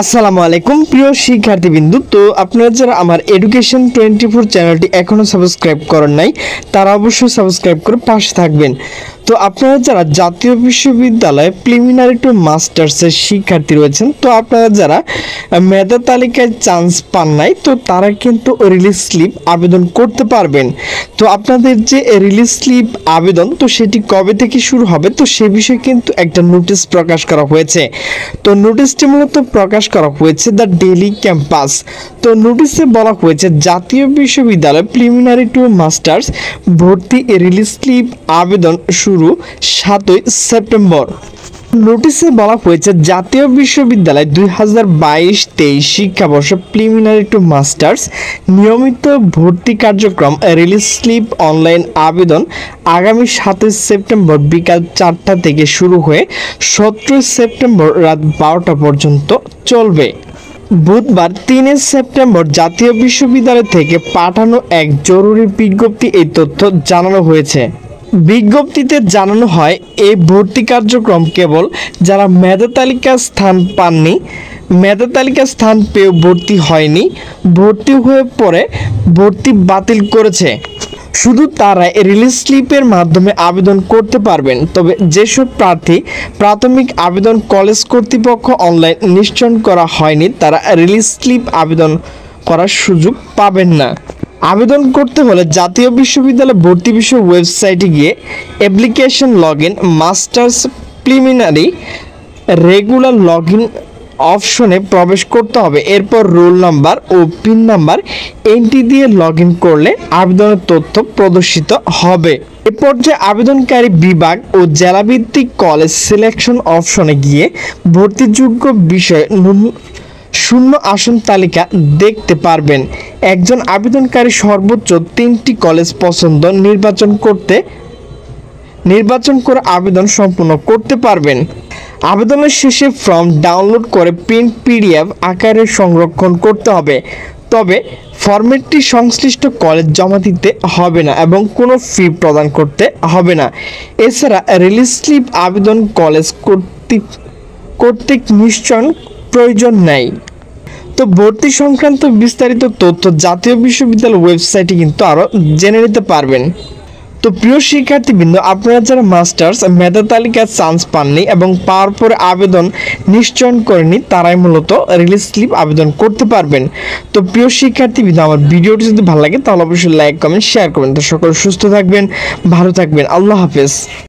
আসসালামু আলাইকুম প্রিয় শিক্ষার্থীবৃন্দু। তো আপনারা যারা আমার এডুকেশন 24 চ্যানেলটি এখনও সাবস্ক্রাইব করেন নাই তারা অবশ্যই সাবস্ক্রাইব করে পাশে থাকবেন। তো আপনারা যারা জাতীয় বিশ্ববিদ্যালয়ে প্রিলিমিনারি টু মাস্টার্সের শিক্ষার্থী রয়েছেন, তো আপনারা যারা মেধা তালিকায় চান্স পান নাই, তো তারা কিন্তু রিলিজ স্লিপ আবেদন করতে পারবেন। তো আপনাদের যে রিলিজ স্লিপ আবেদন, তো সেটি কবে থেকে শুরু হবে, তো সে বিষয়ে কিন্তু একটা নোটিশ প্রকাশ করা হয়েছে। তো নোটিশটি মূলত প্রকাশ করা হয়েছে দ্য ডেইলি ক্যাম্পাস। তো নোটিশে বলা হয়েছে জাতীয় বিশ্ববিদ্যালয় প্রিলিমিনারি টু মাস্টার্স ভর্তি রিলিজ স্লিপ আবেদন শুরু 7ই সেপ্টেম্বর। নোটিশে বলা হয়েছে জাতীয় বিশ্ববিদ্যালয় 2022-23 শিক্ষাবর্ষ প্রিলিমিনারি টু মাস্টার্স নিয়মিত ভর্তি কার্যক্রম রিলিজ স্লিপ অনলাইন আবেদন আগামী 7ই সেপ্টেম্বর বিকাল 4টা থেকে শুরু হয়ে 17 সেপ্টেম্বর রাত 12টা পর্যন্ত চলবে। বুধবার 3 সেপ্টেম্বর জাতীয় বিশ্ববিদ্যালয় থেকে পাঠানো এক জরুরি বিজ্ঞপ্তি এই তথ্য জানানো হয়েছে। বিজ্ঞপ্তিতে জানানো হয় এই ভর্তি কার্যক্রম কেবল যারা মেধা তালিকায় স্থান পাননি, মেধা তালিকায় স্থান পেয়েও ভর্তি হয়নি, ভর্তি হয়ে পরে ভর্তি বাতিল করেছে, শুধু তারা রিলিজ স্লিপের মাধ্যমে আবেদন করতে পারবেন। তবে যেসব প্রার্থী প্রাথমিক আবেদন কলেজ কর্তৃপক্ষ অনলাইন নিশ্চয়ন করা হয়নি তারা রিলিজ স্লিপ আবেদন করার সুযোগ পাবেন না। আবেদন করতে হলে জাতীয় বিশ্ববিদ্যালয় ভর্তি বিষয় ওয়েবসাইটে গিয়ে application login masters preliminary regular login অপশনে প্রবেশ করতে হবে। এরপর রোল নাম্বার ও পিন নাম্বার এন্ট্রি দিয়ে লগইন করলে আবেদনের তথ্য প্রদর্শিত হবে। এ পর্যায়ে আবেদনকারী বিভাগ ও জেলাভিত্তিক কলেজ সিলেকশন অপশনে গিয়ে ভর্তিযোগ্য বিষয় শূন্য আসন তালিকা দেখতে পারবেন। একজন আবেদনকারী সর্বোচ্চ 3টি কলেজ পছন্দ নির্বাচন করে আবেদন সম্পূর্ণ করতে পারবেন। আবেদনের শেষে ফর্ম ডাউনলোড করে প্রিন্ট পিডিএফ আকারে সংরক্ষণ করতে হবে। তবে ফরম্যাটটি সংশ্লিষ্ট কলেজ জমা দিতে হবে না এবং কোনো ফি প্রদান করতে হবে না। এছাড়া রিলিজ স্লিপ আবেদন কলেজ কর্তৃক নিশ্চয়ন প্রয়োজন নেই। তো ভর্তি সংক্রান্ত বিস্তারিত তথ্য জাতীয় বিশ্ববিদ্যালয় ওয়েবসাইটে কিন্তু আরও জেনে নিতে পারবেন। তো প্রিয় শিক্ষার্থীবৃন্দ, আপনারা যারা মাস্টার্স মেধা তালিকায় চান্স পাননি এবং পাওয়ার পরে আবেদন নিশ্চয়ন করেনি তারাই মূলত রিলিজ স্লিপ আবেদন করতে পারবেন। তো প্রিয় শিক্ষার্থীবৃন্দ, আমার ভিডিওটি যদি ভালো লাগে তাহলে অবশ্যই লাইক কমেন্ট শেয়ার করবেন। তো সকলে সুস্থ থাকবেন, ভালো থাকবেন, আল্লাহ হাফেজ।